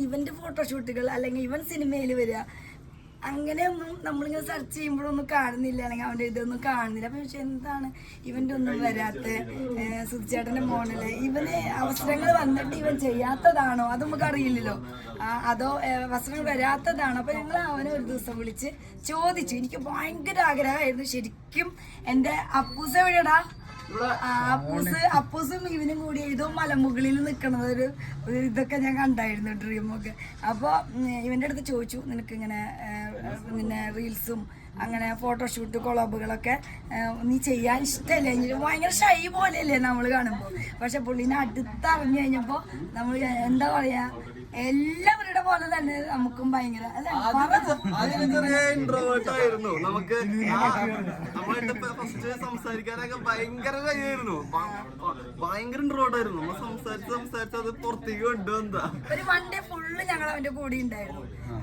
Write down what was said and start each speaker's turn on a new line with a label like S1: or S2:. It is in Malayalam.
S1: ഇവന്റെ ഫോട്ടോഷൂട്ടുകൾ അല്ലെങ്കിൽ ഇവൻ സിനിമയിൽ വരിക അങ്ങനെയൊന്നും നമ്മളിങ്ങനെ സെർച്ച് ചെയ്യുമ്പോഴൊന്നും കാണുന്നില്ല, അല്ലെങ്കിൽ അവൻ്റെ ഇതൊന്നും കാണുന്നില്ല. അപ്പം പക്ഷെ എന്താണ് ഇവൻ്റെ ഒന്നും വരാത്ത സുധിച്ചേട്ടൻ്റെ മോണില് ഇവന് അവസരങ്ങൾ വന്നിട്ട് ഇവൻ ചെയ്യാത്തതാണോ അത് നമുക്ക് അറിയില്ലല്ലോ, അതോ അവസരങ്ങൾ വരാത്തതാണോ? അപ്പം ഞങ്ങൾ അവനെ ഒരു ദിവസം വിളിച്ച് ചോദിച്ചു. എനിക്ക് ഭയങ്കര ആഗ്രഹമായിരുന്നു ശരിക്കും എൻ്റെ അപ്പൂസ് എവിടെടാ, അപ്പൂസും ഇവനും കൂടി ഏതോ മലമുകളിൽ നിൽക്കണത് ഒരു ഇതൊക്കെ ഞാൻ കണ്ടായിരുന്നു, ഡ്രീമൊക്കെ. അപ്പോൾ ഇവൻ്റെ അടുത്ത് ചോദിച്ചു, നിനക്കിങ്ങനെ പിന്നെ റീൽസും അങ്ങനെ ഫോട്ടോഷൂട്ട് കൊളാബുകളൊക്കെ നീ ചെയ്യാൻ ഇഷ്ടമല്ലേ? ഭയങ്കര ഷൈ പോലെയല്ലേ നമ്മൾ കാണുമ്പോൾ. പക്ഷെ പുള്ളിനെ അടുത്തറിഞ്ഞു കഴിഞ്ഞപ്പോൾ നമ്മൾ എന്താ പറയാ, എല്ലാവരുടെ പോലെ തന്നെ നമുക്കും ഭയങ്കര
S2: ഇൻട്രോവേർട്ടായിരുന്നു. നമുക്ക് ഫസ്റ്റ് സംസാരിക്കാനൊക്കെ ഭയങ്കര കഴിയായിരുന്നു, ഭയങ്കര ഇൻട്രോവേർട്ടായിരുന്നു. നമ്മൾ സംസാരിച്ച് അത് പുറത്തേക്ക് കൊണ്ടുവന്നാ
S1: ഒരു 1 ഡേ ഫുള്ള് ഞങ്ങൾ അവന്റെ കൂടെ ഉണ്ടായിരുന്നു.